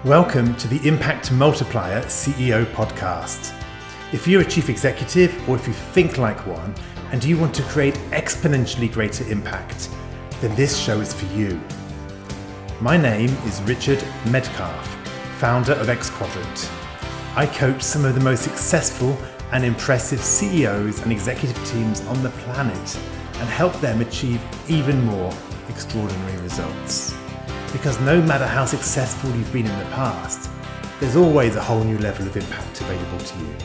Welcome to the Impact Multiplier CEO podcast. If you're a chief executive or if you think like one and you want to create exponentially greater impact, then this show is for you. My name is Richard Metcalf, founder of Xquadrant. I coach some of the most successful and impressive CEOs and executive teams on the planet and help them achieve even more extraordinary results. Because no matter how successful you've been in the past, there's always a whole new level of impact available to you.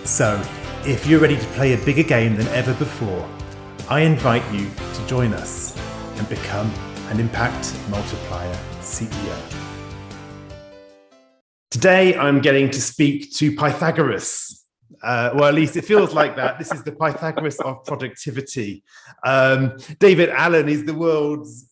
So, if you're ready to play a bigger game than ever before, I invite you to join us and become an Impact Multiplier CEO. Today, I'm getting to speak to Pythagoras. Well, at least it feels like that. This is the Pythagoras of productivity. David Allen is the world's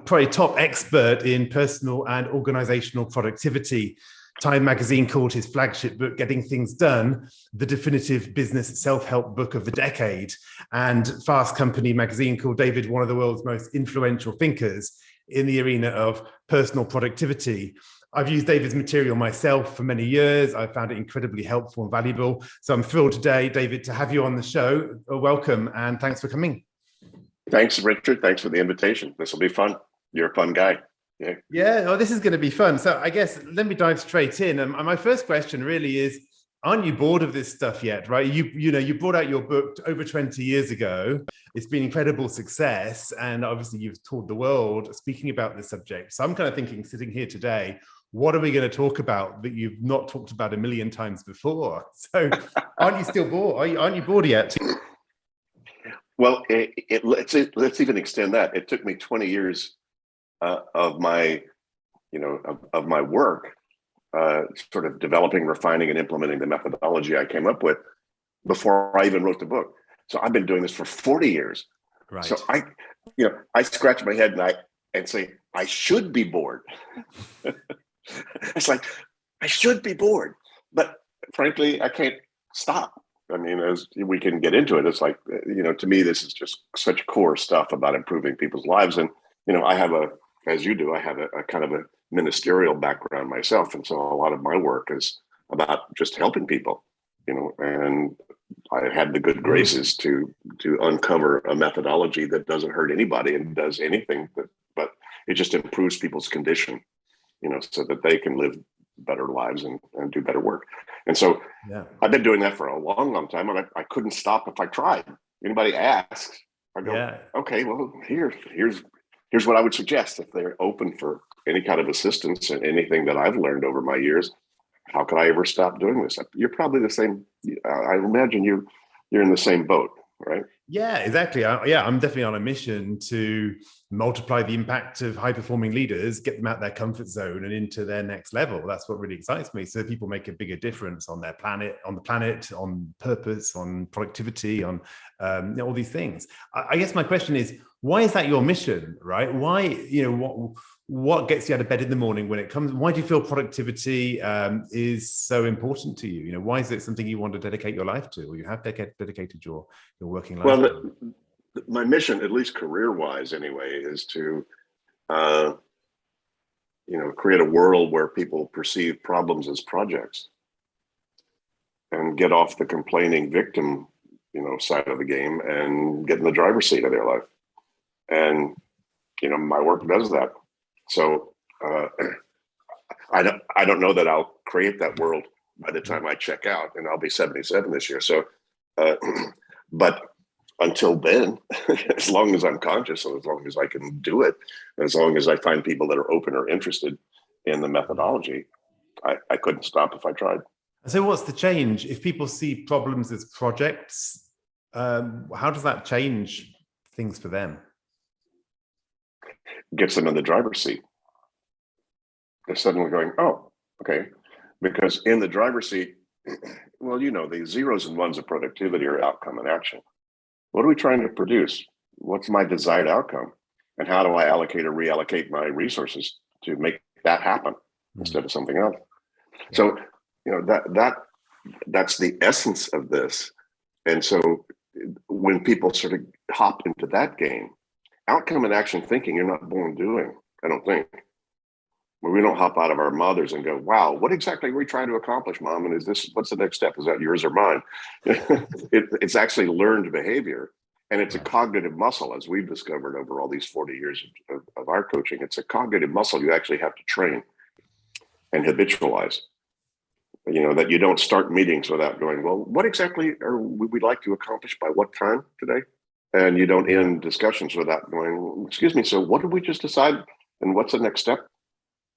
probably top expert in personal and organizational productivity. Time magazine called his flagship book, Getting Things Done, the definitive business self-help book of the decade. And Fast Company magazine called David one of the world's most influential thinkers in the arena of personal productivity. I've used David's material myself for many years. I found it incredibly helpful and valuable. So I'm thrilled today, David, to have you on the show. Welcome and thanks for coming. Thanks, Richard. Thanks for the invitation. This will be fun. You're a fun guy. Yeah, well, this is going to be fun. So I guess let me dive straight in. And my first question really is, aren't you bored of this stuff yet, right? You brought out your book over 20 years ago. It's been incredible success. And obviously you've toured the world speaking about this subject. So I'm kind of thinking, sitting here today, what are we going to talk about that you've not talked about a million times before? So aren't you still bored? Aren't you bored yet? Well, let's even extend that. It took me 20 years of my work, sort of developing, refining, and implementing the methodology I came up with before I even wrote the book. So I've been doing this for 40 years. Right. So I scratch my head and say, I should be bored. It's like, I should be bored, but frankly, I can't stop. I mean, as we can get into it, it's like, to me, this is just such core stuff about improving people's lives. And, I have as you do, I have a kind of a ministerial background myself. And so a lot of my work is about just helping people, and I had the good graces to uncover a methodology that doesn't hurt anybody and does anything, but it just improves people's condition, so that they can live better lives and do better work. And so I've been doing that for a long, long time, and I couldn't stop if I tried. Anybody asks, I go, okay, well, here's what I would suggest if they're open for any kind of assistance and anything that I've learned over my years. How could I ever stop doing this? You're probably the same. I imagine you're in the same boat, right? Yeah, exactly. I'm definitely on a mission to multiply the impact of high-performing leaders, get them out their comfort zone and into their next level. That's what really excites me. So people make a bigger difference on their planet, on purpose, on productivity, on all these things. I guess my question is, why is that your mission, right? Why, what gets you out of bed in the morning when it comes? Why do you feel productivity is so important to you? Why is it something you want to dedicate your life to, or you have dedicated your working life? Well, my mission, at least career-wise anyway, is to, create a world where people perceive problems as projects and get off the complaining victim, side of the game and get in the driver's seat of their life. And, my work does that. So I don't know that I'll create that world by the time I check out, and I'll be 77 this year. So, but until then, as long as I'm conscious and as long as I can do it, as long as I find people that are open or interested in the methodology, I couldn't stop if I tried. So what's the change? If people see problems as projects, how does that change things for them? Gets them in the driver's seat. They're suddenly going, oh, okay. Because in the driver's seat, well, the zeros and ones of productivity are outcome and action. What are we trying to produce? What's my desired outcome? And how do I allocate or reallocate my resources to make that happen instead of something else? Yeah. So, that's the essence of this. And so when people sort of hop into that game, outcome and action thinking, you're not born doing, I don't think. We don't hop out of our mothers and go, wow, what exactly are we trying to accomplish, Mom? And what's the next step? Is that yours or mine? It's actually learned behavior. And it's a cognitive muscle, as we've discovered over all these 40 years of our coaching. It's a cognitive muscle you actually have to train and habitualize. That you don't start meetings without going, well, what exactly would we like to accomplish by what time today? And you don't end discussions without going, well, excuse me, so what did we just decide? And what's the next step?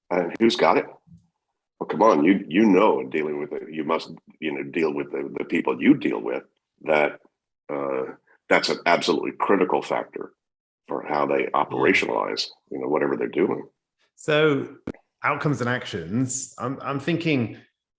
And who's got it? Well, come on, in dealing with it, you must, deal with the people you deal with. That's an absolutely critical factor for how they operationalize, whatever they're doing. So outcomes and actions, I'm thinking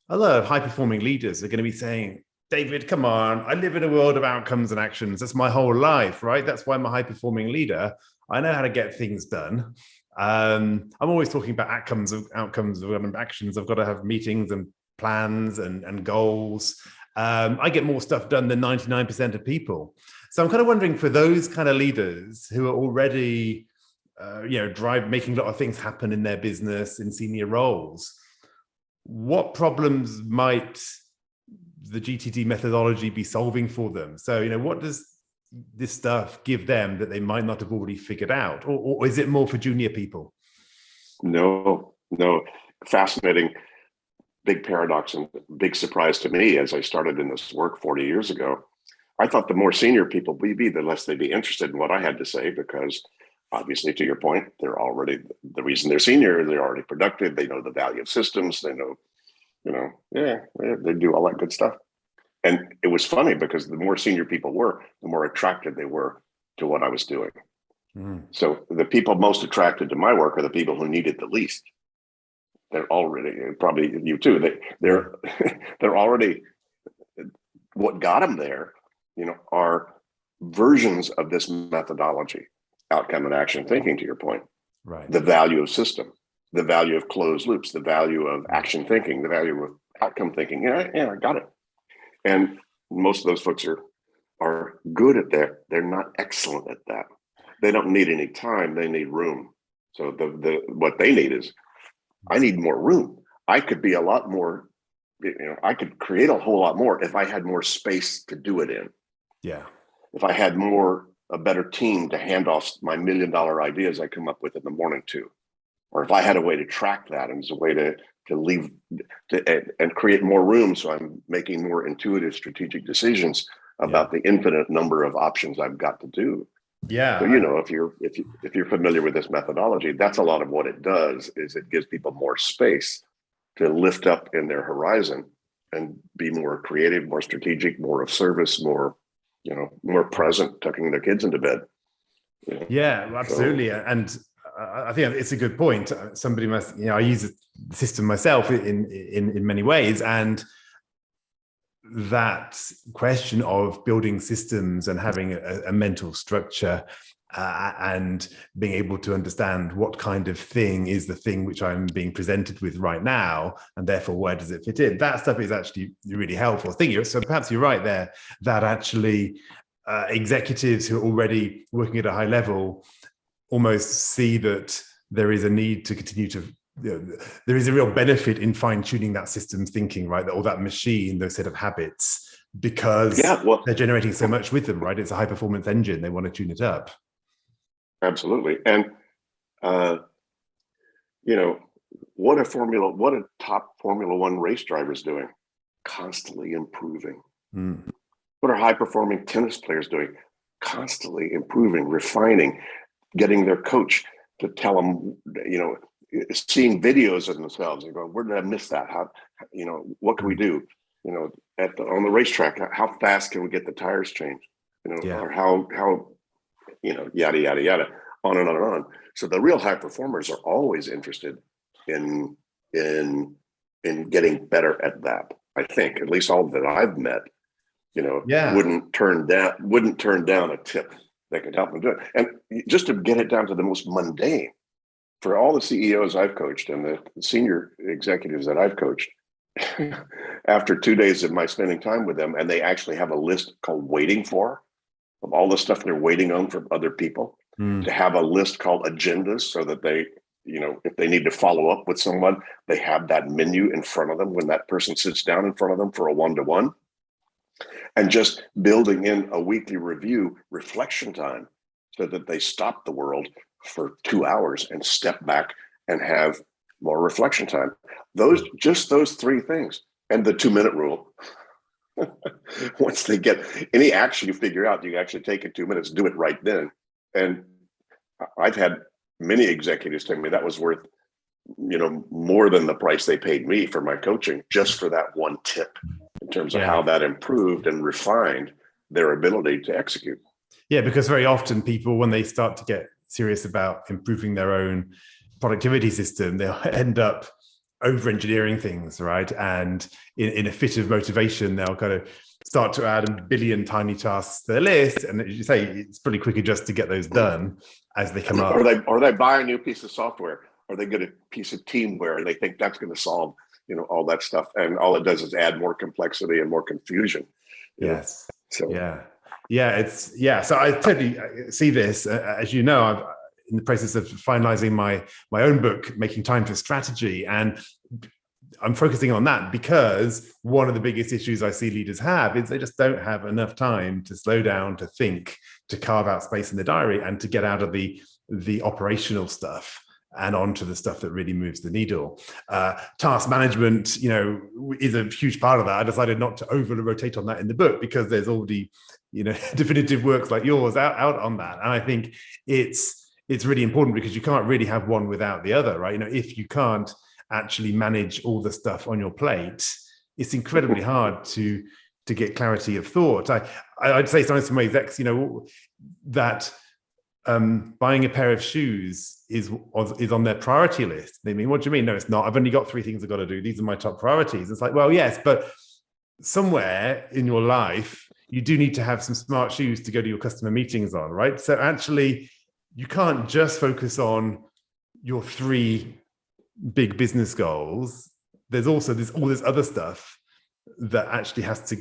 a lot of high-performing leaders are going to be saying, David, come on, I live in a world of outcomes and actions. That's my whole life, right? That's why I'm a high-performing leader. I know how to get things done. I'm always talking about outcomes and actions. I've got to have meetings and plans and goals. I get more stuff done than 99% of people. So I'm kind of wondering, for those kind of leaders who are already, making a lot of things happen in their business in senior roles, what problems might the GTD methodology be solving for them? So, what does this stuff give them that they might not have already figured out? Or is it more for junior people? No. Fascinating, big paradox and big surprise to me as I started in this work 40 years ago. I thought the more senior people we be, the less they'd be interested in what I had to say, because obviously, to your point, they're already, the reason they're senior, they're already productive. They know the value of systems. They know, they do all that good stuff. And it was funny because the more senior people were, the more attracted they were to what I was doing. So the people most attracted to my work are the people who need it the least. They're already, probably you too, they're already, what got them there, are versions of this methodology, outcome and action thinking, to your point. Right. The value of system, the value of closed loops, the value of action thinking, the value of outcome thinking. Yeah, I got it. And most of those folks are good at that. They're not excellent at that. They don't need any time. They need room. So what they need is, I need more room. I could be a lot more, I could create a whole lot more if I had more space to do it in. Yeah. If I had a better team to hand off my $1 million ideas I come up with in the morning to, or if I had a way to track that and as a way to leave and create more room, so I'm making more intuitive strategic decisions about the infinite number of options I've got to do. Yeah. So if you're familiar with this methodology, that's a lot of what it does. Is it gives people more space to lift up in their horizon and be more creative, more strategic, more of service, more present, tucking their kids into bed. Yeah, absolutely. And I think it's a good point. Somebody must, I use the system myself in many ways, and that question of building systems and having a mental structure and being able to understand what kind of thing is the thing which I'm being presented with right now, and therefore where does it fit in? That stuff is actually really helpful. So perhaps you're right there, that actually executives who are already working at a high level almost see that there is a need to continue to, there is a real benefit in fine-tuning that systems thinking, right? Or that machine, those set of habits, because they're generating so much with them, right? It's a high-performance engine. They want to tune it up. Absolutely. And, what a top Formula One race driver's doing? Constantly improving. What are high-performing tennis players doing? Constantly improving, refining, getting their coach to tell them, seeing videos of themselves and going, where did I miss that? How, what can we do? On the racetrack, how fast can we get the tires changed? Or how, yada, yada, yada, on and on and on. So the real high performers are always interested in getting better at that. I think, at least all that I've met, wouldn't turn down a tip that could help them do it. And just to get it down to the most mundane, for all the CEOs I've coached and the senior executives that I've coached, after 2 days of my spending time with them, and they actually have a list called waiting for, of all the stuff they're waiting on from other people, to have a list called agendas, so that they, if they need to follow up with someone, they have that menu in front of them when that person sits down in front of them for a one-to-one. And just building in a weekly review reflection time so that they stop the world for 2 hours and step back and have more reflection time. Those 3 things, and the 2-minute rule. Once they get any action you figure out, you actually take it 2 minutes, do it right then. And I've had many executives tell me that was worth, more than the price they paid me for my coaching, just for that one tip in terms of how that improved and refined their ability to execute. Yeah, because very often people, when they start to get serious about improving their own productivity system, they'll end up over-engineering things, right? And in a fit of motivation, they'll kind of start to add a billion tiny tasks to their list. And as you say, it's pretty quicker just to get those done as they come up. Or they buy a new piece of software, or they get a piece of teamware, and they think that's going to solve, all that stuff. And all it does is add more complexity and more confusion. Yes. So So I totally see this. As you know, I'm in the process of finalizing my own book, Making Time for Strategy. And I'm focusing on that because one of the biggest issues I see leaders have is they just don't have enough time to slow down, to think, to carve out space in the diary, and to get out of the operational stuff and onto the stuff that really moves the needle. Task management, is a huge part of that. I decided not to overly rotate on that in the book because there's already, definitive works like yours out on that. And I think it's really important because you can't really have one without the other, right? If you can't actually manage all the stuff on your plate, it's incredibly hard to get clarity of thought. I'd say sometimes to my execs, that buying a pair of shoes is on their priority list. They mean, what do you mean? No, it's not. I've only got 3 things I've got to do. These are my top priorities. It's like, well, yes, but somewhere in your life, you do need to have some smart shoes to go to your customer meetings on, right? So actually, you can't just focus on your 3 big business goals. There's also all this other stuff that actually has to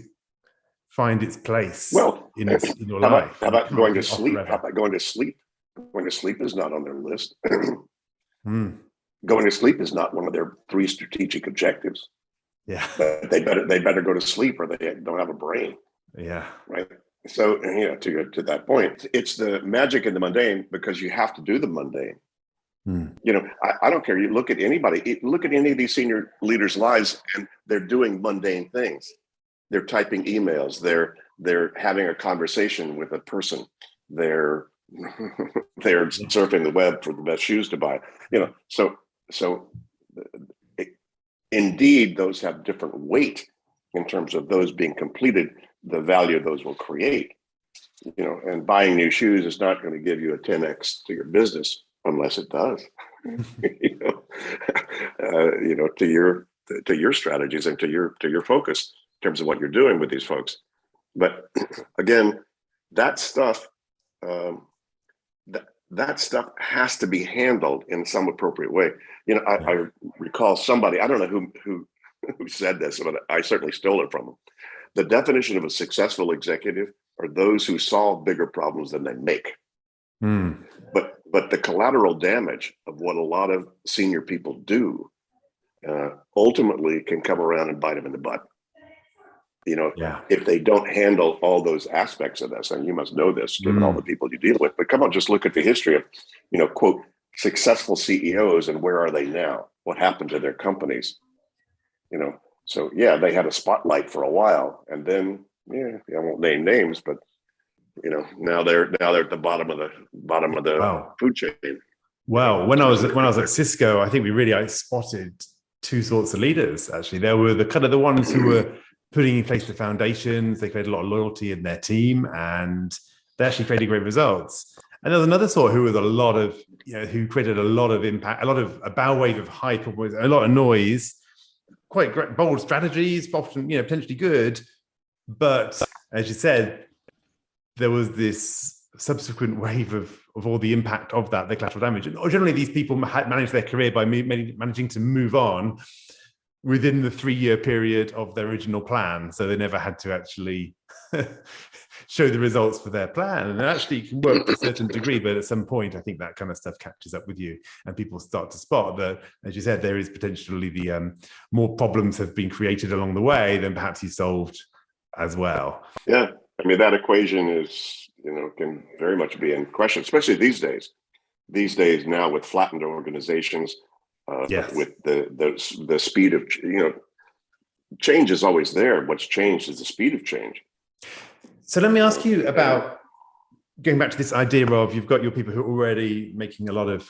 find its place in your life. How about going to sleep? How about going to sleep? Going to sleep is not on their list. Going to sleep is not one of their 3 strategic objectives. Yeah, but they better go to sleep, or they don't have a brain. Yeah, right. So to that point, it's the magic in the mundane, because you have to do the mundane. I don't care. You look at anybody, look at any of these senior leaders' lives, and they're doing mundane things. They're typing emails. They're having a conversation with a person. They're surfing the web for the best shoes to buy. So indeed, those have different weight in terms of those being completed, the value those will create. And buying new shoes is not going to give you a 10x to your business unless it does. To your strategies and to your focus in terms of what you're doing with these folks. But again, that stuff that stuff has to be handled in some appropriate way. I recall somebody, I don't know who said this, but I certainly stole it from them. The definition of a successful executive are those who solve bigger problems than they make. But the collateral damage of what a lot of senior people do ultimately can come around and bite them in the butt. If they don't handle all those aspects of this, and you must know this given all the people you deal with, but come on, just look at the history of, quote, successful CEOs, and where are they now? What happened to their companies? So they had a spotlight for a while, and then I won't name names, but now they're at the bottom of the food chain. Well, when I was at Cisco, I think I spotted 2 sorts of leaders. Actually, there were the ones who were putting in place the foundations. They created a lot of loyalty in their team, and they actually created great results. And there's another sort who was who created a lot of impact, a bow wave of hype, a lot of noise, quite great, bold strategies, often potentially good, but as you said, there was this subsequent wave of all the impact of that, the collateral damage. And generally, these people manage their career by managing to move on within the 3-year period of their original plan. So they never had to actually show the results for their plan. And actually it can work to a certain degree, but at some point, I think that kind of stuff catches up with you and people start to spot that, as you said, there is potentially the more problems have been created along the way than perhaps you solved as well. Yeah. I mean, that equation is, can very much be in question, especially these days. These days now with flattened organizations, Yes. with the speed of, change is always there. What's changed is the speed of change. So let me ask you about going back to this idea of you've got your people who are already making a lot of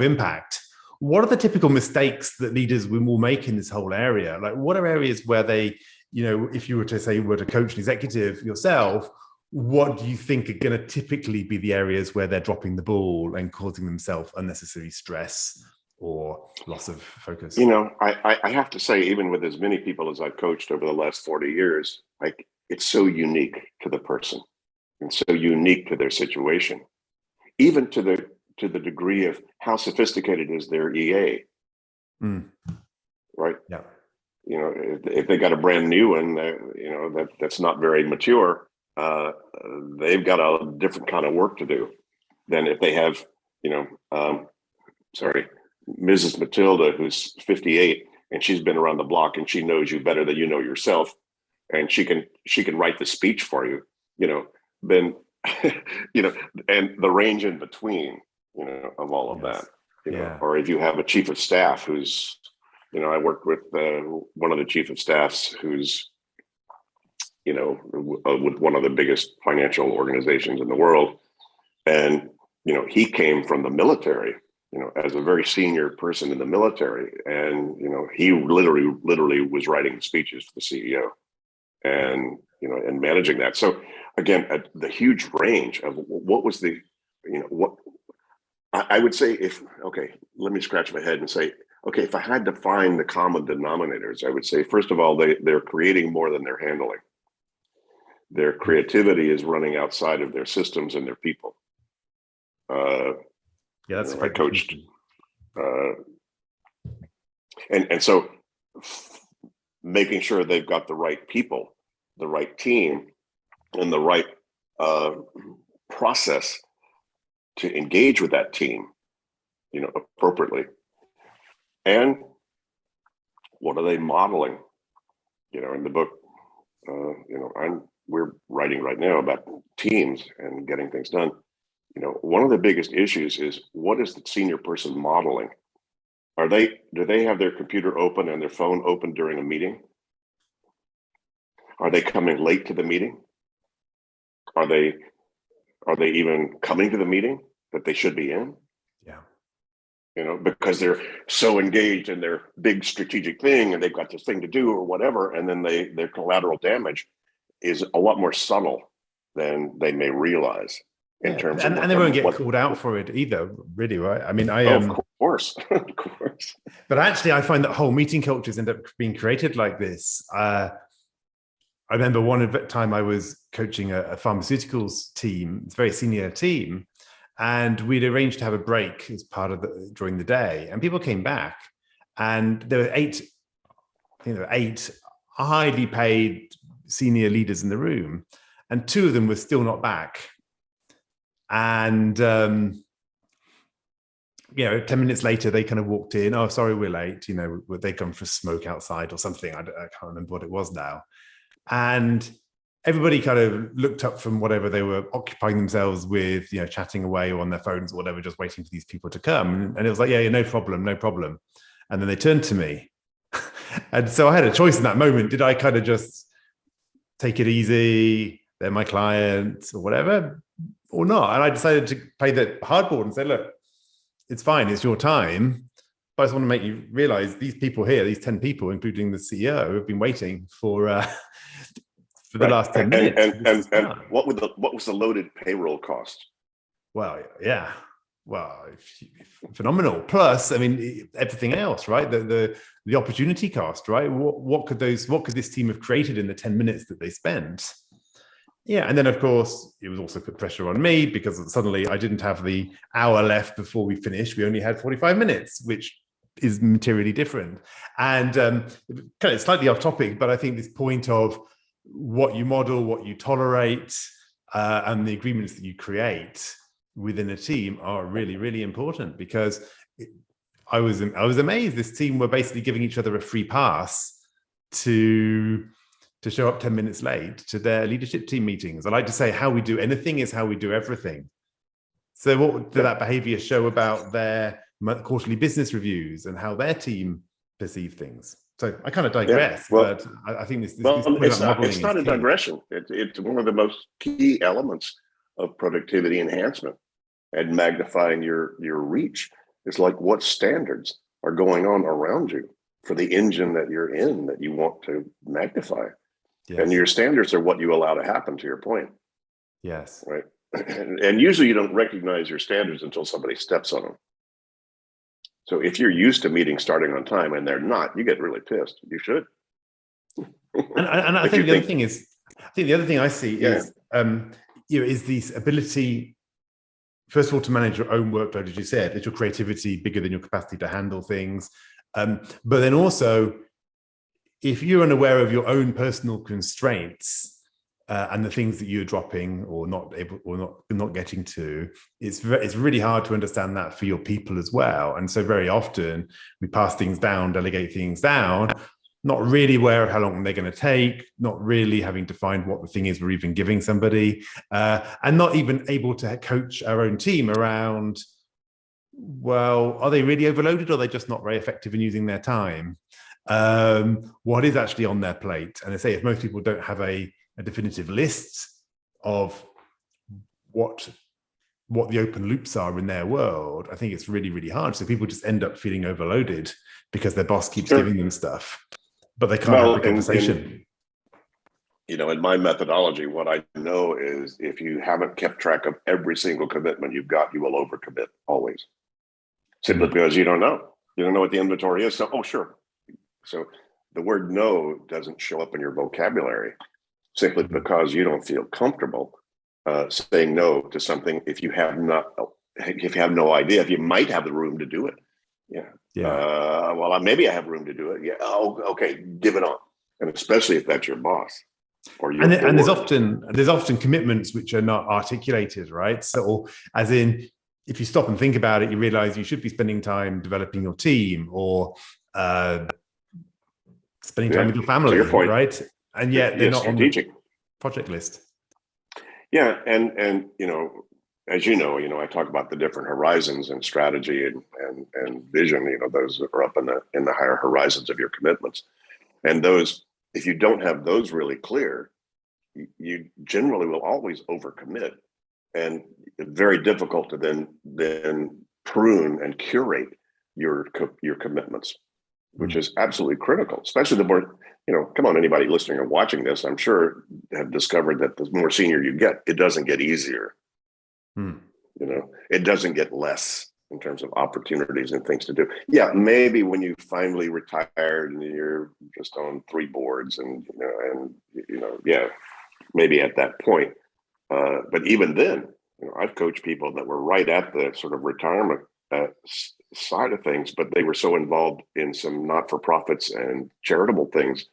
impact. What are the typical mistakes that leaders will make in this whole area? Like, what are areas where they, if you were to say, were to coach an executive yourself, what do you think are going to typically be the areas where they're dropping the ball and causing themselves unnecessary stress or loss of focus? I have to say, even with as many people as I've coached over the last 40 years, it's so unique to the person and so unique to their situation, even to the degree of how sophisticated is their EA. Right? Yeah. If they got a brand new one, that's not very mature, they've got a different kind of work to do than if they have, Mrs. Matilda, who's 58, and she's been around the block and she knows you better than you know yourself, and she can write the speech for you, then and the range in between, of all of Yes. that, or if you have a chief of staff who's, I worked with one of the chief of staffs who's, with one of the biggest financial organizations in the world, and he came from the military, as a very senior person in the military, and he literally was writing speeches for the CEO, and and managing that. So again, the huge range of what was the, what I would say, let me scratch my head and say, okay, if I had to find the common denominators, I would say, first of all, they're creating more than they're handling. Their creativity is running outside of their systems and their people. That's I coached, and so making sure they've got the right people, the right team, and the right process to engage with that team, appropriately. And what are they modeling? In the book, we're writing right now about teams and getting things done. One of the biggest issues is, what is the senior person modeling? Do they have their computer open and their phone open during a meeting? Are they coming late to the meeting? Are they even coming to the meeting that they should be in? Yeah. Because they're so engaged in their big strategic thing and they've got this thing to do or whatever, and then their collateral damage is a lot more subtle than they may realize. In terms and they won't get called out for it either, really, right? I mean, of course. But actually, I find that whole meeting cultures end up being created like this. I remember one time I was coaching a pharmaceuticals team, it's a very senior team, and we'd arranged to have a break as part of during the day, and people came back, and there were eight highly paid senior leaders in the room, and 2 of them were still not back. And 10 minutes later, they kind of walked in. Oh, sorry, we're late. They come for a smoke outside or something. I can't remember what it was now. And everybody kind of looked up from whatever they were occupying themselves with, chatting away or on their phones or whatever, just waiting for these people to come. And it was like, yeah, no problem. And then they turned to me. And so I had a choice in that moment. Did I kind of just take it easy? They're my clients or whatever, or not? And I decided to play the hardball and say, look, it's fine. It's your time. But I just want to make you realize these people here, these 10 people, including the CEO, have been waiting for the last 10 minutes. And what was the loaded payroll cost? Well, yeah. Well, phenomenal. Plus, I mean, everything else, right? The opportunity cost, right? What could this team have created in the 10 minutes that they spent? Yeah, and then of course it was also put pressure on me because suddenly I didn't have the hour left before we finished. We only had 45 minutes, which is materially different. And kind of slightly off topic, but I think this point of what you model, what you tolerate, and the agreements that you create within a team are really, really important, because I was amazed. This team were basically giving each other a free pass to show up 10 minutes late to their leadership team meetings. I like to say how we do anything is how we do everything. So what did that behavior show about their quarterly business reviews and how their team perceive things? So I kind of digress, but I think this it's not a digression. It's one of the most key elements of productivity enhancement and magnifying your reach. It's like, what standards are going on around you for the engine that you're in that you want to magnify. Yes. And your standards are what you allow to happen, to your point. Yes. Right. And usually you don't recognize your standards until somebody steps on them. So if you're used to meetings starting on time and they're not, you get really pissed. You should. And I think the other thing is, the other thing I see is, is this ability, first of all, to manage your own workload, as you said, is your creativity bigger than your capacity to handle things. But then also, if you're unaware of your own personal constraints and the things that you're dropping or not able or not getting to, it's really hard to understand that for your people as well. And so very often we pass things down, delegate things down, not really aware of how long they're going to take, not really having to find what the thing is we're even giving somebody, and not even able to coach our own team around, well, are they really overloaded or are they just not very effective in using their time? What is actually on their plate? And I say, if most people don't have a definitive list of what the open loops are in their world, I think it's really, really hard. So people just end up feeling overloaded because their boss keeps giving them stuff, but they can't have the conversation. In my methodology, what I know is if you haven't kept track of every single commitment you've got, you will overcommit always. Simply because you don't know what the inventory is. So, sure. So the word no doesn't show up in your vocabulary simply because you don't feel comfortable saying no to something if you have no idea if you might have the room to do it. Maybe I have room to do it. Yeah. Oh, okay. Give it on. And especially if that's your boss or your and there's often commitments which are not articulated, right? So as in, if you stop and think about it, you realize you should be spending time developing your team or spending time with your family, right? And yet they're not strategic on the project list. Yeah, and as you know, I talk about the different horizons and strategy and vision. Those are up in the higher horizons of your commitments, and those, if you don't have those really clear, you generally will always overcommit, and it's very difficult to then prune and curate your commitments, which is absolutely critical, especially the more, come on, anybody listening or watching this, I'm sure have discovered that the more senior you get, it doesn't get easier. It doesn't get less in terms of opportunities and things to do. Yeah, maybe when you finally retired and you're just on 3 boards and maybe at that point. But even then, I've coached people that were right at the sort of retirement side of things, but they were so involved in some not-for-profits and charitable things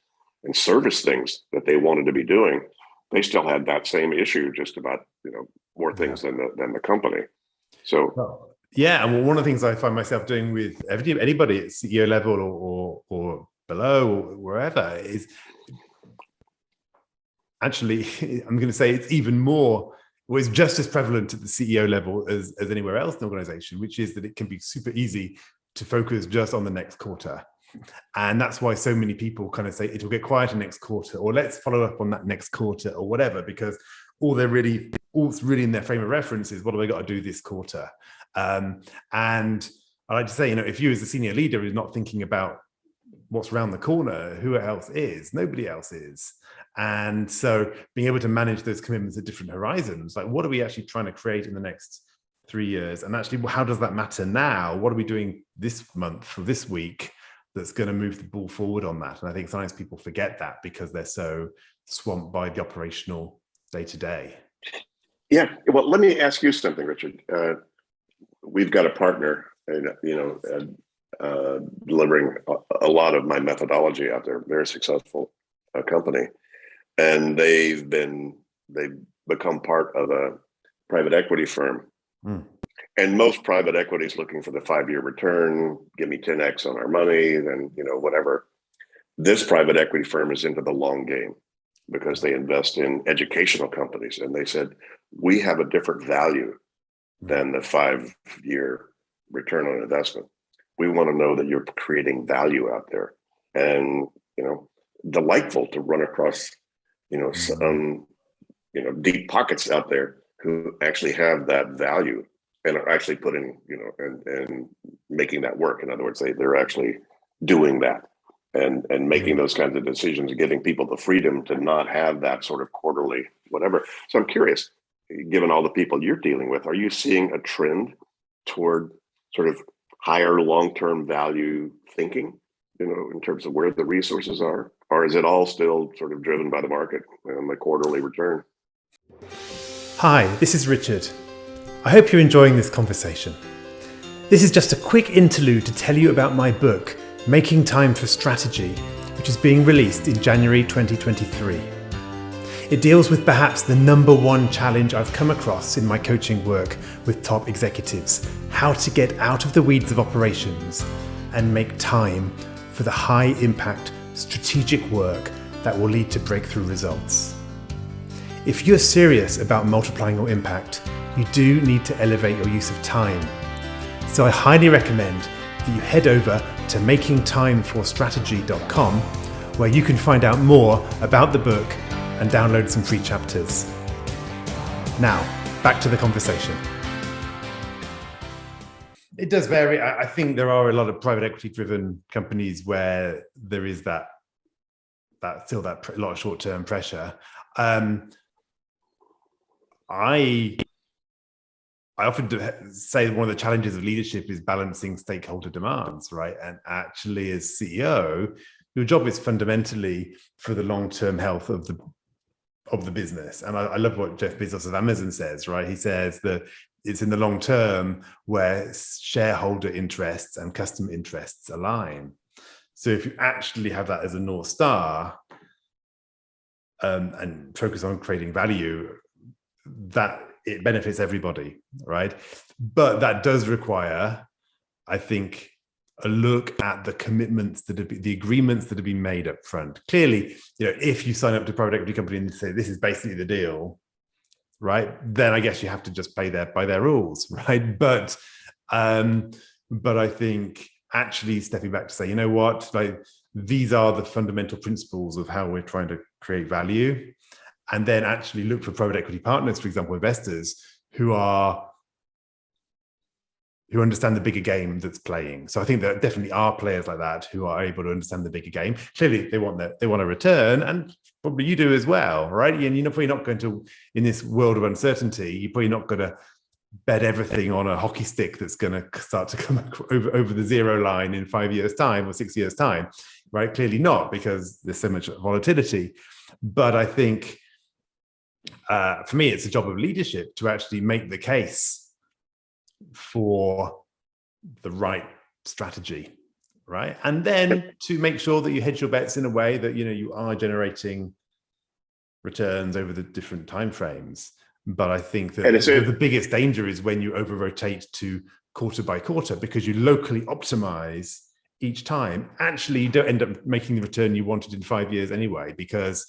and service things that they wanted to be doing. They still had that same issue, just about more things than the company. So and one of the things I find myself doing with anybody at CEO level or below or wherever is actually, I'm going to say it's even more, was just as prevalent at the CEO level as anywhere else in the organization, which is that it can be super easy to focus just on the next quarter. And that's why so many people kind of say it'll get quieter next quarter, or let's follow up on that next quarter or whatever, because all it's really in their frame of reference is what do I got to do this quarter? And I like to say, if you as a senior leader is not thinking about what's around the corner, who else is? Nobody else is. And so being able to manage those commitments at different horizons, like what are we actually trying to create in the next 3 years? And actually, how does that matter now? What are we doing this month or this week that's going to move the ball forward on that? And I think sometimes people forget that because they're so swamped by the operational day to day. Yeah. Well, let me ask you something, Richard. We've got a partner, and delivering a lot of my methodology out there. Very successful company, and they've become part of a private equity firm. Mm. And most private equity is looking for the 5-year return. Give me 10x on our money, then whatever. This private equity firm is into the long game because they invest in educational companies, and they said we have a different value than the 5-year return on investment. We want to know that you're creating value out there, and delightful to run across some deep pockets out there who actually have that value and are actually putting and making that work. In other words, they're actually doing that and making those kinds of decisions and giving people the freedom to not have that sort of quarterly whatever. So I'm curious, given all the people you're dealing with, are you seeing a trend toward sort of higher long-term value thinking, in terms of where the resources are? Or is it all still sort of driven by the market and the quarterly return? Hi, this is Richard. I hope you're enjoying this conversation. This is just a quick interlude to tell you about my book, Making Time for Strategy, which is being released in January 2023. It deals with perhaps the number one challenge I've come across in my coaching work with top executives: how to get out of the weeds of operations and make time for the high impact strategic work that will lead to breakthrough results. If you're serious about multiplying your impact, you do need to elevate your use of time. So I highly recommend that you head over to makingtimeforstrategy.com, where you can find out more about the book and download some free chapters. Now, back to the conversation. It does vary. I think there are a lot of private equity driven companies where there is that lot of short-term pressure. I often say one of the challenges of leadership is balancing stakeholder demands, right? And actually, as CEO, your job is fundamentally for the long-term health of the business. And I love what Jeff Bezos of Amazon says, right? He says that it's in the long term where shareholder interests and customer interests align. So if you actually have that as a North Star, and focus on creating value, that it benefits everybody, right? But that does require, I think, a look at the commitments the agreements that have been made up front. Clearly, if you sign up to a private equity company and say this is basically the deal, right? Then I guess you have to just play by their rules, right? But I think actually stepping back to say, you know what, like these are the fundamental principles of how we're trying to create value. And then actually look for private equity partners, for example, investors who understand the bigger game that's playing. So I think there definitely are players like that who are able to understand the bigger game. Clearly, they want a return, and probably you do as well, right? And you're probably not going to, in this world of uncertainty, you're probably not going to bet everything on a hockey stick that's going to start to come over the zero line in 5 years' time or 6 years' time, right? Clearly not, because there's so much volatility. But I think, for me, it's a job of leadership to actually make the case for the right strategy, right? And then to make sure that you hedge your bets in a way that you are generating returns over the different timeframes. But I think that the biggest danger is when you over-rotate to quarter by quarter, because you locally optimize each time. Actually, you don't end up making the return you wanted in 5 years anyway, because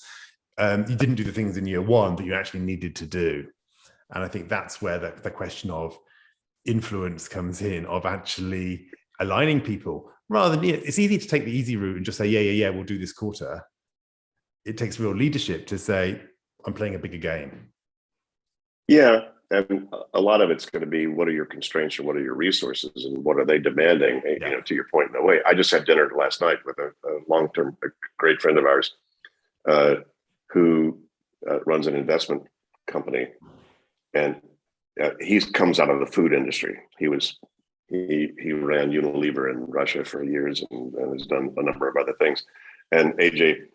you didn't do the things in year one that you actually needed to do. And I think that's where the question of influence comes in, of actually aligning people, rather than, it's easy to take the easy route and just say, yeah, we'll do this quarter. It takes real leadership to say, I'm playing a bigger game. Yeah. And a lot of it's going to be, what are your constraints or what are your resources and what are they demanding? Yeah. To your point, in a way. I just had dinner last night with a long-term, a great friend of ours, who runs an investment company, and he comes out of the food industry. He ran Unilever in Russia for years and has done a number of other things. And AJ,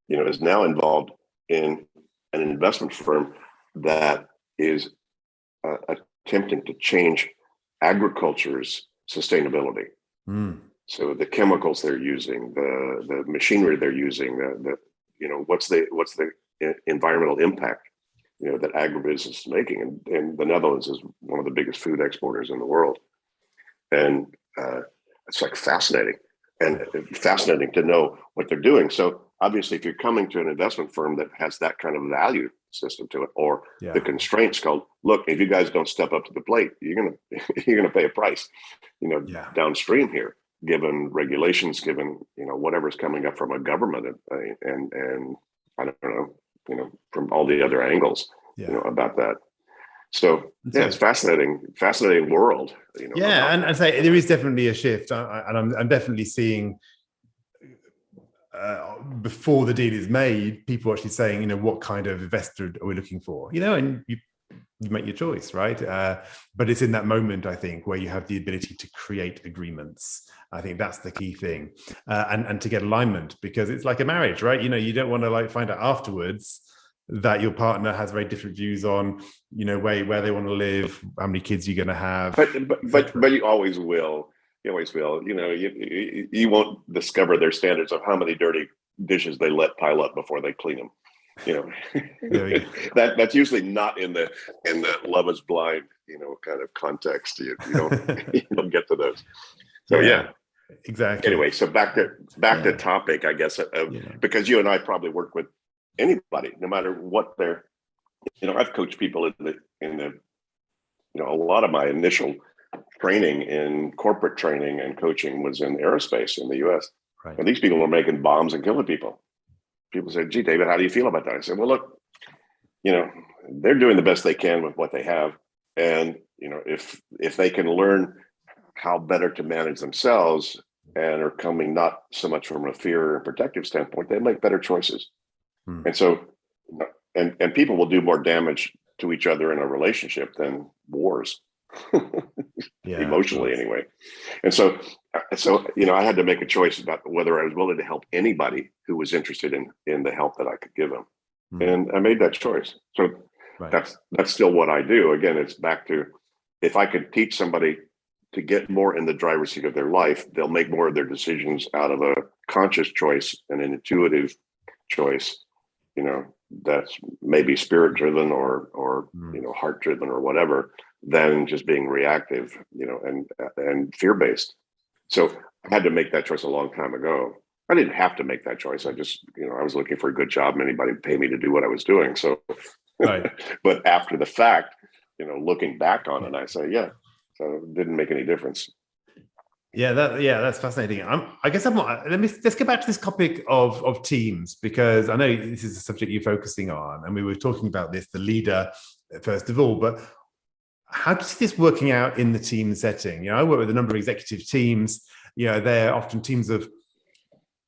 is now involved in an investment firm that is attempting to change agriculture's sustainability. So the chemicals they're using, the machinery they're using, what's the environmental impact, that agribusiness is making. And the Netherlands is one of the biggest food exporters in the world. And it's like fascinating to know what they're doing. So obviously, if you're coming to an investment firm that has that kind of value system to it, or the constraints called, look, if you guys don't step up to the plate, you're gonna pay a price, downstream here, given regulations, given whatever's coming up from a government, and I don't know, from all the other angles, about that. So it's fascinating world. And say there is definitely a shift, and I'm definitely seeing before the deal is made, people actually saying, what kind of investor are we looking for? And you make your choice, right? But it's in that moment, I think, where you have the ability to create agreements. I think that's the key thing, and to get alignment, because it's like a marriage, right? You don't want to find out afterwards that your partner has very different views on, where they want to live, how many kids you're going to have. But you always will. You always will. You won't discover their standards of how many dirty dishes they let pile up before they clean them. That's usually not in the Love Is Blind, kind of context. You don't get to those. So exactly. Anyway, so back to topic, I guess, because you and I probably work with anybody, no matter what they're. I've coached people in the a lot of my initial training in corporate training and coaching was in aerospace in the US. Right. And these people were making bombs and killing people. People said, gee, David, how do you feel about that? I said, well, look, they're doing the best they can with what they have. And, if they can learn how better to manage themselves and are coming not so much from a fear or protective standpoint, they make better choices. And so, and people will do more damage to each other in a relationship than wars. Emotionally anyway. And so I had to make a choice about whether I was willing to help anybody who was interested in the help that I could give them. And I made that choice. So that's still what I do. Again, it's back to, if I could teach somebody to get more in the driver's seat of their life, they'll make more of their decisions out of a conscious choice and an intuitive choice, that's maybe spirit driven or heart driven or whatever, than just being reactive, and fear based. So I had to make that choice a long time ago. I didn't have to make that choice. I just, I was looking for a good job and anybody would pay me to do what I was doing. So, but after the fact, looking back on it, I say, so it didn't make any difference. That's fascinating. Let's get back to this topic of teams, because I know this is a subject you're focusing on, and we were talking about this, the leader first of all, but how do you see this working out in the team setting? I work with a number of executive teams. They're often teams of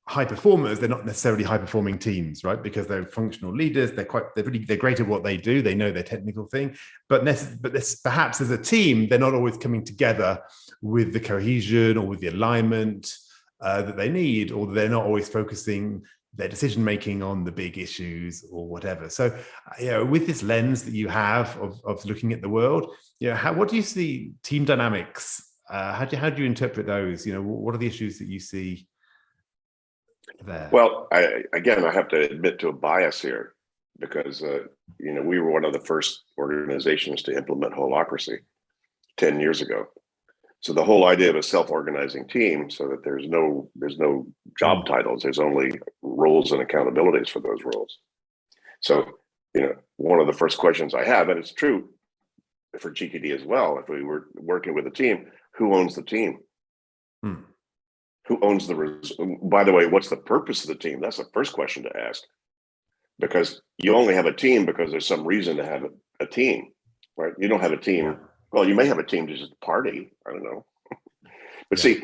high performers. They're not necessarily high performing teams, right? Because they're functional leaders. They're great at what they do. They know their technical thing, but perhaps as a team, they're not always coming together with the cohesion or with the alignment that they need, or they're not always focusing their decision making on the big issues or whatever. So, with this lens that you have of looking at the world, what do you see team dynamics? How do you interpret those? What are the issues that you see there? Well, I have to admit to a bias here, because we were one of the first organizations to implement holacracy 10 years ago. So the whole idea of a self-organizing team, so that there's no job titles, there's only roles and accountabilities for those roles. So, one of the first questions I have, and it's true for GTD as well, if we were working with a team, who owns the team? Who owns by the way, what's the purpose of the team? That's the first question to ask, because you only have a team because there's some reason to have a team, right? You don't have a team. Yeah. Well, you may have a team to just party. I don't know. But see,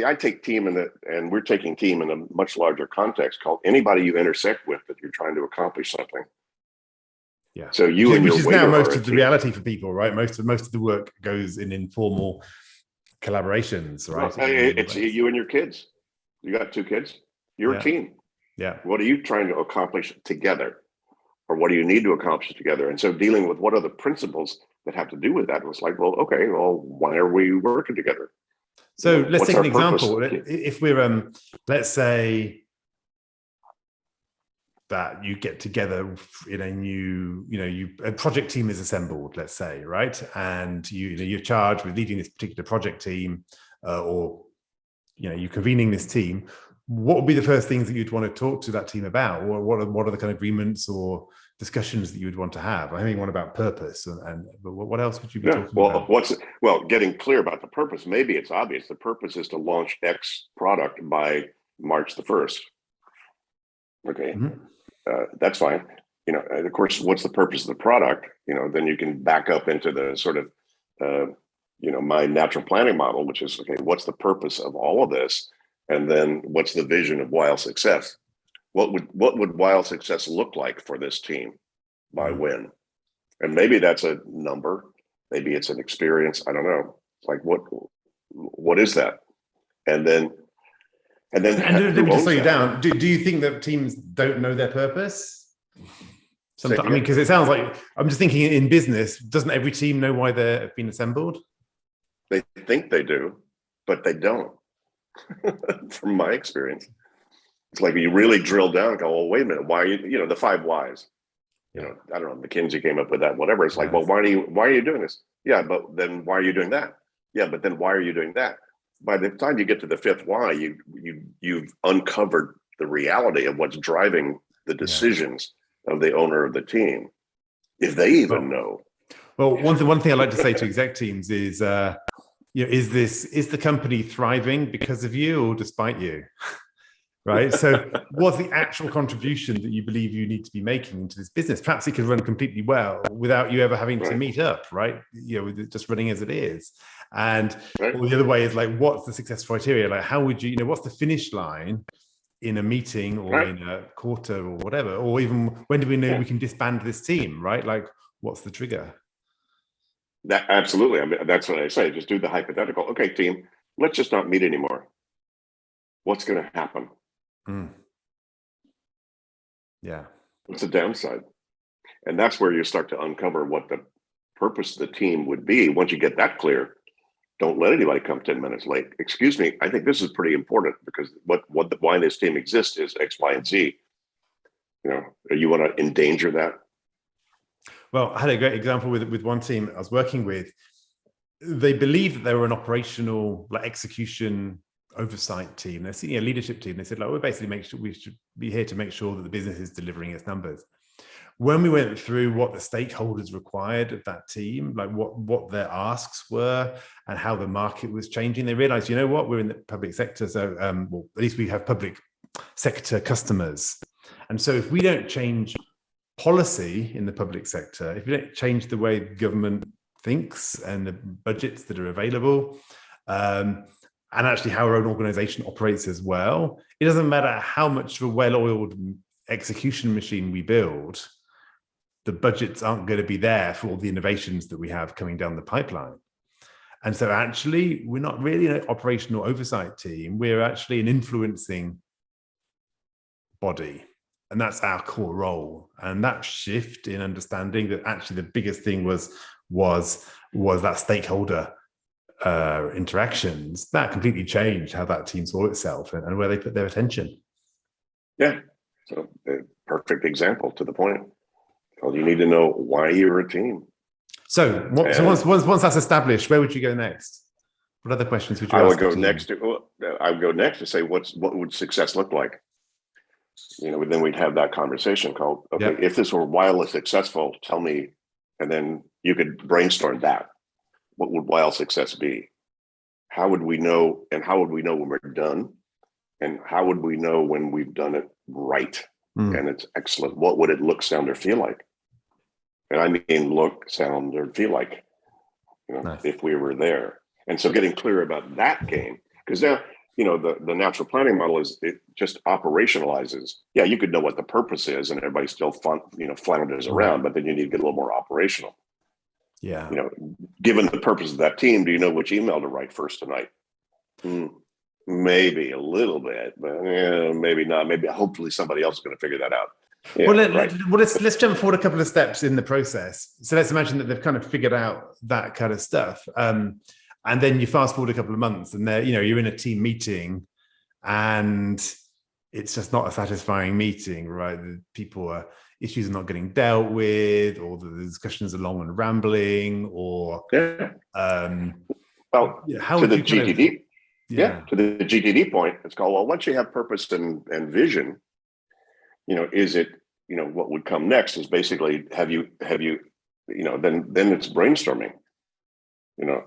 I take team and we're taking team in a much larger context called anybody you intersect with that you're trying to accomplish something. Yeah. So which is now most of the reality for people, right? Most of the work goes in informal collaborations, right? Well, it's you and your kids. You got 2 kids. You're a team. Yeah. What are you trying to accomplish together? Or what do you need to accomplish together? And so dealing with what are the principles that have to do with that was like, well, okay, why are we working together? So let's take an purpose? example. If we're, let's say that you get together in a new, a project team is assembled, let's say, right? And you're charged with leading this particular project team, or you're convening this team. What would be the first things that you'd want to talk to that team about? Or what are the kind of agreements or discussions that you would want to have? I think one about purpose, but what else would you be talking about? Getting clear about the purpose. Maybe it's obvious. The purpose is to launch X product by March the 1st. Okay. Mm-hmm. That's fine. And of course, what's the purpose of the product? Then you can back up into the sort of, my natural planning model, which is, okay, what's the purpose of all of this? And then what's the vision of wild success? What would wild success look like for this team by when? And maybe that's a number, maybe it's an experience. I don't know. It's like, what is that? And let me just slow you down. Do you think that teams don't know their purpose? Sometimes, because it sounds like, I'm just thinking in business, doesn't every team know why they've been assembled? They think they do, but they don't. From my experience, it's like you really drill down and go, well, wait a minute, why are you, the 5 whys? I don't know, McKinsey came up with that, whatever. It's like, well, why are you doing this? Yeah, but then why are you doing that? Yeah, but then why are you doing that? By the time you get to the 5th why, you've uncovered the reality of what's driving the decisions of the owner of the team, if they even know. Well, one thing I like to say to exec teams is, is the company thriving because of you or despite you? Right. So what's the actual contribution that you believe you need to be making into this business? Perhaps it could run completely well without you ever having to meet up, right? With it just running as it is. And the other way is like, what's the success criteria? Like, how would you, what's the finish line in a meeting or in a quarter or whatever? Or even when do we know we can disband this team, right? Like, what's the trigger? That absolutely. I mean, that's what I say. Just do the hypothetical. Okay, team, let's just not meet anymore. What's going to happen? Yeah. What's the downside? And that's where you start to uncover what the purpose of the team would be. Once you get that clear, don't let anybody come 10 minutes late. Excuse me, I think this is pretty important because why this team exists is X, Y, and Z. You want to endanger that? Well, I had a great example with one team I was working with. They believed that they were an operational execution oversight team, their senior leadership team. They said, we should be here to make sure that the business is delivering its numbers. When we went through what the stakeholders required of that team, like what their asks were and how the market was changing, they realized, we're in the public sector. So, at least we have public sector customers. And so if we don't change policy in the public sector, if we don't change the way government thinks and the budgets that are available, and actually how our own organization operates as well, it doesn't matter how much of a well-oiled execution machine we build, the budgets aren't going to be there for all the innovations that we have coming down the pipeline. And so actually, we're not really an operational oversight team. We're actually an influencing body. And that's our core role. And that shift in understanding that actually the biggest thing was that stakeholder interactions, that completely changed how that team saw itself and where they put their attention. Yeah. So perfect example to the point. Well, you need to know why you're a team. So once that's established, where would you go next? What other questions would you ask? I would go next to say, what would success look like? Then we'd have that conversation called, okay, if this were wildly successful, tell me, and then you could brainstorm that. What would wild success be? How would we know? And how would we know when we're done? And how would we know when we've done it right? And it's excellent. What would it look, sound, or feel like? And I mean, look, sound, or feel like, nice. If we were there. And so getting clear about that game, because now, the natural planning model it just operationalizes. Yeah, you could know what the purpose is and everybody still flounders around, but then you need to get a little more operational. Yeah. Given the purpose of that team, do you know which email to write first tonight? Maybe a little bit, but maybe not. Maybe hopefully somebody else is going to figure that out. Yeah, let's jump forward a couple of steps in the process. So let's imagine that they've kind of figured out that kind of stuff. And then you fast forward a couple of months and you're in a team meeting and it's just not a satisfying meeting, right? Issues are not getting dealt with, or the discussions are long and rambling, or well, how to would the you GTD, to the GTD point, it's called, well, once you have purpose and vision, is it, what would come next is basically, have you, then it's brainstorming.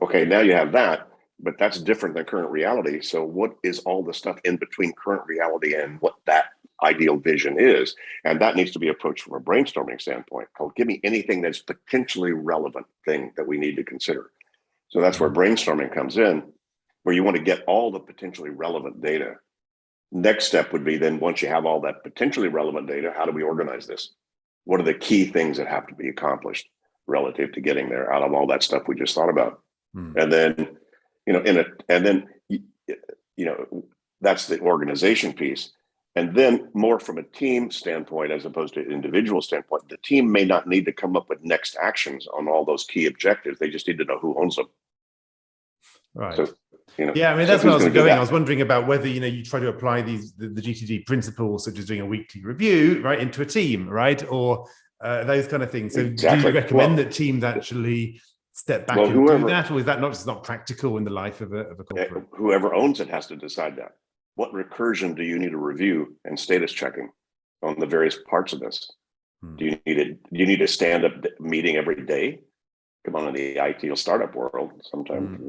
Okay, now you have that, but that's different than current reality. So what is all the stuff in between current reality and what that ideal vision is? And that needs to be approached from a brainstorming standpoint, called give me anything that's potentially relevant thing that we need to consider. So that's where brainstorming comes in, where you want to get all the potentially relevant data. Next step would be then, once you have all that potentially relevant data, how do we organize this? What are the key things that have to be accomplished relative to getting there out of all that stuff we just thought about? And then, that's the organization piece. And then more from a team standpoint, as opposed to individual standpoint, the team may not need to come up with next actions on all those key objectives. They just need to know who owns them. Right. So, yeah, I mean, that's where I was going. I was wondering about whether, you try to apply the GTD principles, such as doing a weekly review, right, into a team, right? Or those kind of things. So do you recommend that teams actually step back and do that? Or is that just not practical in the life of a corporate? Whoever owns it has to decide that. What recursion do you need to review and status checking on the various parts of this? Do you need a stand-up meeting every day? Come on, in the IT startup world, sometimes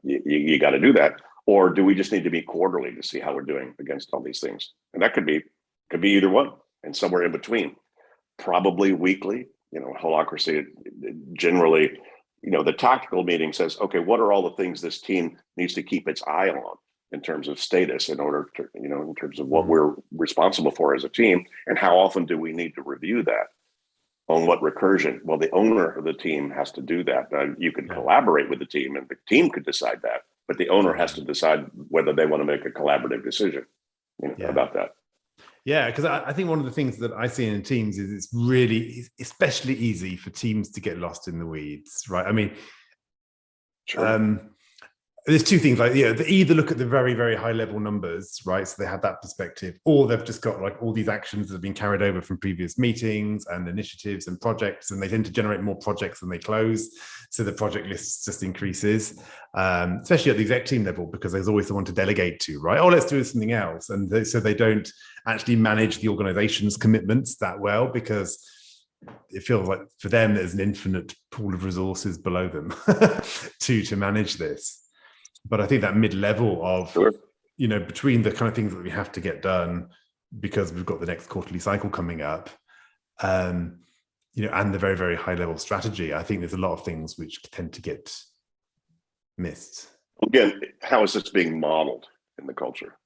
you got to do that. Or do we just need to be quarterly to see how we're doing against all these things? And that could be either one, and somewhere in between. Probably weekly. Holacracy generally, the tactical meeting says, okay, what are all the things this team needs to keep its eye on in terms of status, in order to, in terms of what we're responsible for as a team, and how often do we need to review that? On what recursion? Well, the owner of the team has to do that. Now, you can collaborate with the team, and the team could decide that, but the owner has to decide whether they want to make a collaborative decision about that. Yeah, because I think one of the things that I see in teams is it's really especially easy for teams to get lost in the weeds, right? I mean, there's two things, like, they either look at the very, very high level numbers, right? So they have that perspective, or they've just got like all these actions that have been carried over from previous meetings and initiatives and projects, and they tend to generate more projects than they close. So the project list just increases, especially at the exec team level, because there's always someone to delegate to, right? Oh, let's do something else. And so they don't actually manage the organization's commitments that well, because it feels like for them, there's an infinite pool of resources below them to manage this. But I think that mid-level of, between the kind of things that we have to get done because we've got the next quarterly cycle coming up, and the very, very high level strategy, I think there's a lot of things which tend to get missed. Again, how is this being modeled in the culture?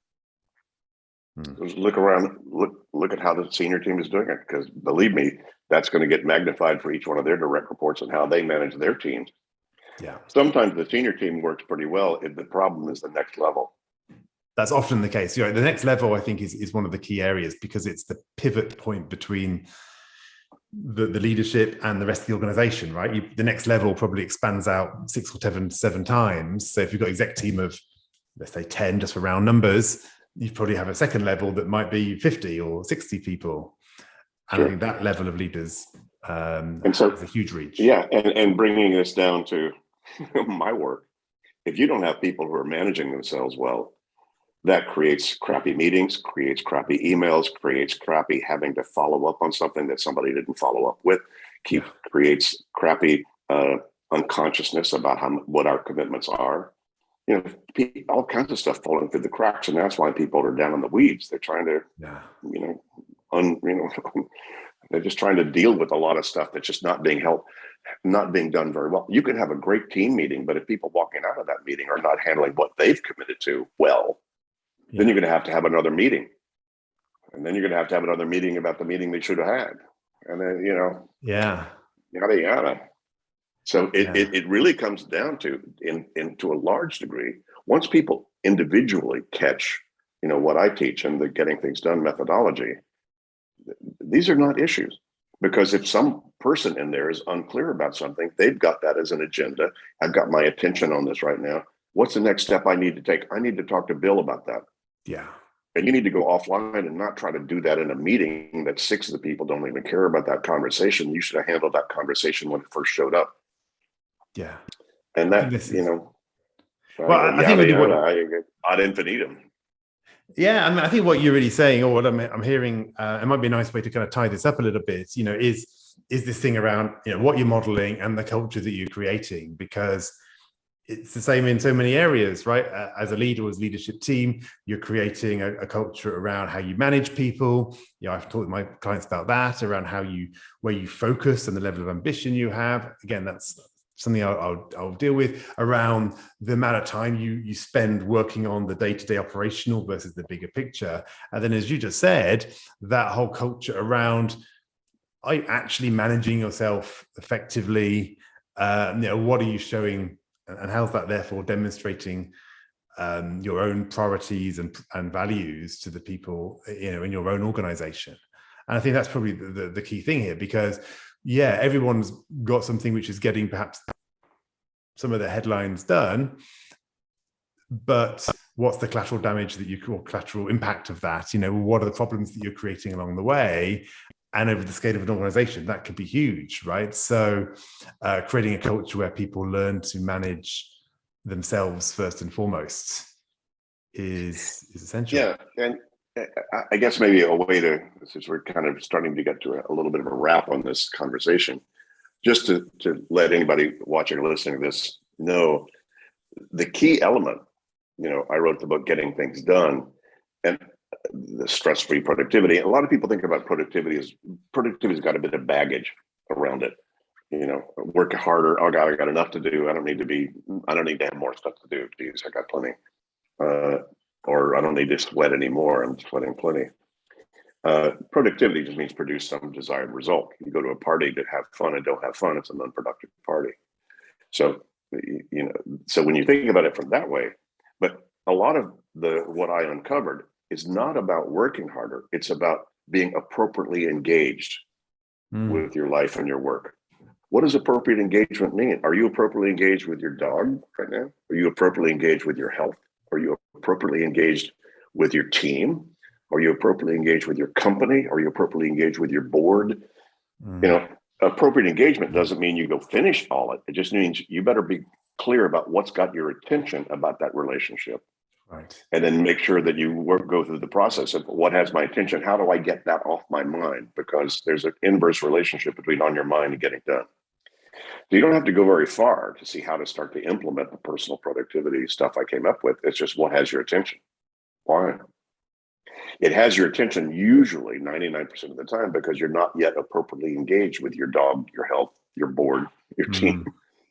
Just look around, look at how the senior team is doing it, because believe me, that's going to get magnified for each one of their direct reports and how they manage their teams. Yeah. Sometimes the senior team works pretty well. The problem is the next level. That's often the case. The next level, I think, is one of the key areas, because it's the pivot point between the leadership and the rest of the organization, right? The next level probably expands out 6 or 7 times. So if you've got exec team of, let's say 10, just for round numbers, you probably have a second level that might be 50 or 60 people. And I think that level of leaders is a huge reach. Yeah, and bringing this down to my work, if you don't have people who are managing themselves well, that creates crappy meetings, creates crappy emails, creates crappy having to follow up on something that somebody didn't follow up with, creates crappy unconsciousness about what our commitments are. All kinds of stuff falling through the cracks, and that's why people are down in the weeds. They're trying to, they're just trying to deal with a lot of stuff that's just not being done very well. You can have a great team meeting, but if people walking out of that meeting are not handling what they've committed to well, then you're going to have another meeting, and then you're going to have another meeting about the meeting they should have had, and then yada yada. So it really comes down to, to a large degree, once people individually catch, what I teach and the getting things done methodology, these are not issues. Because if some person in there is unclear about something, they've got that as an agenda. I've got my attention on this right now. What's the next step I need to take? I need to talk to Bill about that. Yeah. And you need to go offline and not try to do that in a meeting that 6 of the people don't even care about that conversation. You should have handled that conversation when it first showed up. Yeah. And that, I I think ad infinitum. Yeah, I mean, I think what you're really saying, or what I'm hearing, it might be a nice way to kind of tie this up a little bit. Is this thing around what you're modeling and the culture that you're creating, because it's the same in so many areas, right? As a leader, as leadership team, you're creating a culture around how you manage people. I've talked with my clients about that, around where you focus and the level of ambition you have. Again, that's something I'll deal with, around the amount of time you spend working on the day-to-day operational versus the bigger picture. And then, as you just said, that whole culture around actually managing yourself effectively. What are you showing, and how's that therefore demonstrating your own priorities and values to the people in your own organization? And I think that's probably the key thing here, because everyone's got something which is getting perhaps some of the headlines done, but what's the collateral damage collateral impact of that? What are the problems that you're creating along the way? And over the scale of an organization, that could be huge, right? So creating a culture where people learn to manage themselves first and foremost is essential. Yeah, and I guess maybe a way to, since we're kind of starting to get to a little bit of a wrap on this conversation, just to let anybody watching or listening to this know, the key element, I wrote the book Getting Things Done, and the stress-free productivity. A lot of people think about productivity's got a bit of baggage around it. Work harder. Oh God, I got enough to do. I don't need to have more stuff to do. Geez, I got plenty. Or I don't need to sweat anymore. I'm sweating plenty. Productivity just means produce some desired result. You go to a party to have fun and don't have fun, it's an unproductive party. So, so when you think about it from that way, but a lot of what I uncovered is not about working harder. It's about being appropriately engaged with your life and your work. What does appropriate engagement mean? Are you appropriately engaged with your dog right now? Are you appropriately engaged with your health? Are you appropriately engaged with your team? Are you appropriately engaged with your company? Are you appropriately engaged with your board? Appropriate engagement doesn't mean you go finish all it. It just means you better be clear about what's got your attention about that relationship. Right. And then make sure that you go through the process of what has my attention. How do I get that off my mind? Because there's an inverse relationship between on your mind and getting done. So you don't have to go very far to see how to start to implement the personal productivity stuff I came up with. It's just what has your attention. Why? It has your attention usually 99% of the time because you're not yet appropriately engaged with your dog, your health, your board, your team,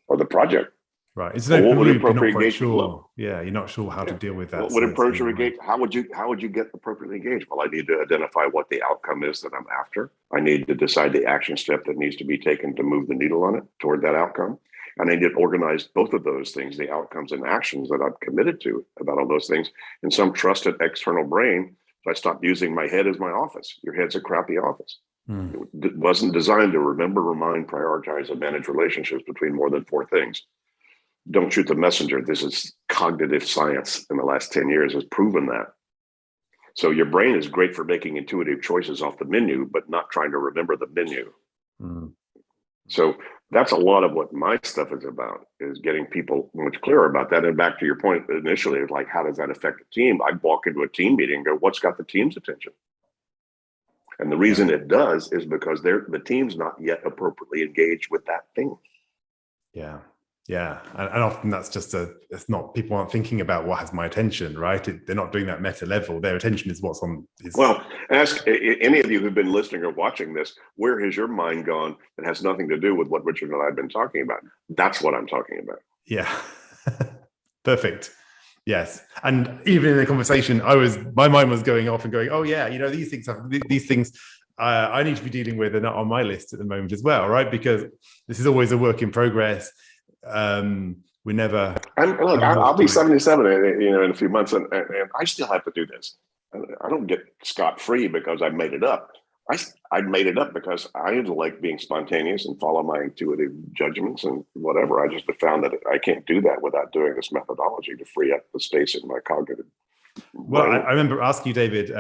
or the project. Right. It's an open loop. You're not quite sure. Yeah, you're not sure how to deal with that. What appropriate engagement? How would you get appropriately engaged? Well, I need to identify what the outcome is that I'm after. I need to decide the action step that needs to be taken to move the needle on it toward that outcome. And I need to organize both of those things, the outcomes and actions that I'm committed to about all those things, in some trusted external brain. So I stopped using my head as my office. Your head's a crappy office. It wasn't designed to remember, remind, prioritize, and manage relationships between more than 4 things. Don't shoot the messenger. This is cognitive science in the last 10 years has proven that. So your brain is great for making intuitive choices off the menu, but not trying to remember the menu. So that's a lot of what my stuff is about, is getting people much clearer about that. And back to your point initially, like, how does that affect the team? I'd walk into a team meeting and go, what's got the team's attention? And the reason it does is because the team's not yet appropriately engaged with that thing. Yeah. Yeah. And often that's just it's not, people aren't thinking about what has my attention, right? They're not doing that meta level. Their attention is what's on. Well, ask any of you who've been listening or watching this, where has your mind gone that has nothing to do with what Richard and I have been talking about? That's what I'm talking about. Yeah. Perfect. Yes. And even in the conversation, my mind was going off and going, oh yeah, these things I need to be dealing with are not on my list at the moment as well, right? Because this is always a work in progress. We never. I'll be 77, in a few months, and I still have to do this. I don't get scot-free because I made it up. I made it up because I like being spontaneous and follow my intuitive judgments and whatever. I just found that I can't do that without doing this methodology to free up the space in my cognitive Well, brain. I remember asking you, David,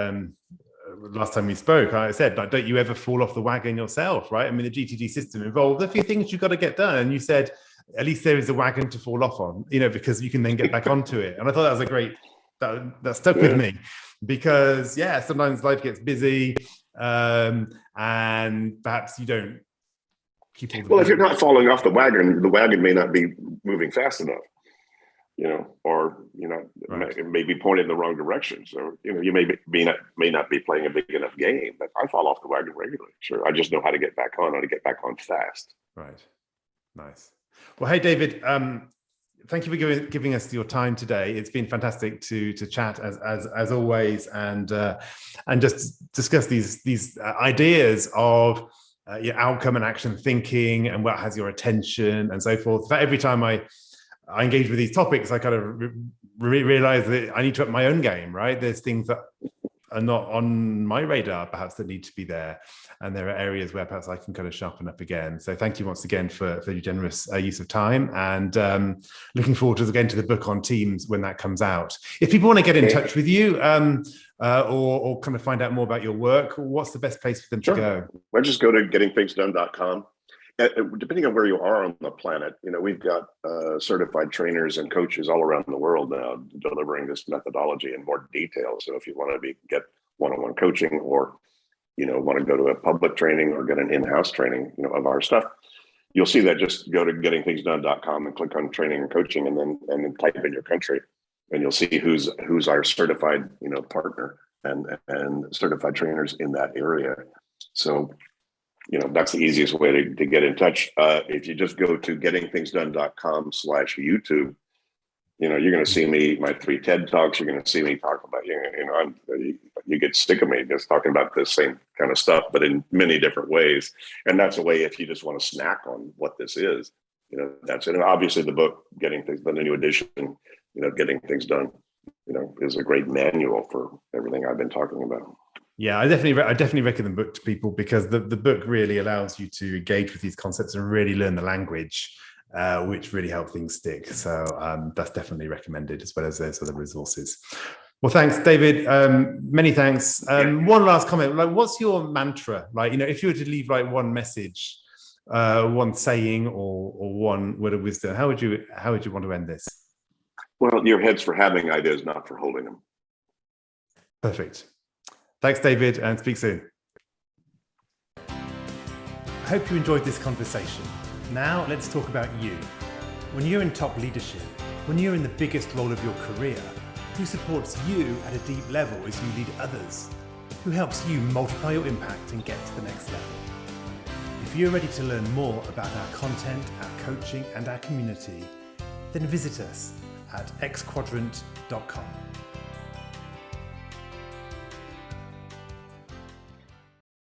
last time we spoke, I said, like, don't you ever fall off the wagon yourself, right? I mean, the GTD system involved a few things you've got to get done. And you said, at least there is a wagon to fall off on, because you can then get back onto it. And I thought that was a great, that stuck with me because, sometimes life gets busy and perhaps you don't keep all the if you're not falling off the wagon may not be moving fast enough. Or Right. it may be pointed in the wrong direction. So you may not be playing a big enough game. But I fall off the wagon regularly. Sure, I just know how to get back on. How to get back on fast. Right. Nice. Well, hey David, thank you for giving us your time today. It's been fantastic to chat as always, and just discuss these ideas of your outcome and action thinking and what has your attention and so forth. But every time I engage with these topics, I kind of realize that I need to up my own game, right? There's things that are not on my radar, perhaps, that need to be there. And there are areas where perhaps I can kind of sharpen up again. So thank you once again for your generous use of time, and looking forward to the book on Teams when that comes out. If people want to get in touch with you or kind of find out more about your work, what's the best place for them to go? Well, just go to gettingthingsdone.com. Depending on where you are on the planet, we've got certified trainers and coaches all around the world now delivering this methodology in more detail. So if you want to get one-on-one coaching, or want to go to a public training or get an in-house training, of our stuff, you'll see that. Just go to gettingthingsdone.com and click on training and coaching, and then type in your country, and you'll see who's our certified partner and certified trainers in that area. So that's the easiest way to get in touch. If you just go to gettingthingsdone.com/YouTube, you're going to see my 3 TED Talks. You're going to see me talk about, you get sick of me just talking about this same kind of stuff, but in many different ways. And that's a way, if you just want to snack on what this is, that's it. And obviously the book, Getting Things Done, the new edition, Getting Things Done, is a great manual for everything I've been talking about. Yeah, I definitely recommend the book to people, because the book really allows you to engage with these concepts and really learn the language, which really help things stick. So that's definitely recommended, as well as those other resources. Well, thanks, David. Many thanks. One last comment. What's your mantra? If you were to leave one message, one saying, or one word of wisdom, how would you want to end this? Well, your head's for having ideas, not for holding them. Perfect. Thanks, David, and speak soon. I hope you enjoyed this conversation. Now let's talk about you. When you're in top leadership, when you're in the biggest role of your career, who supports you at a deep level as you lead others? Who helps you multiply your impact and get to the next level? If you're ready to learn more about our content, our coaching, and our community, then visit us at xquadrant.com.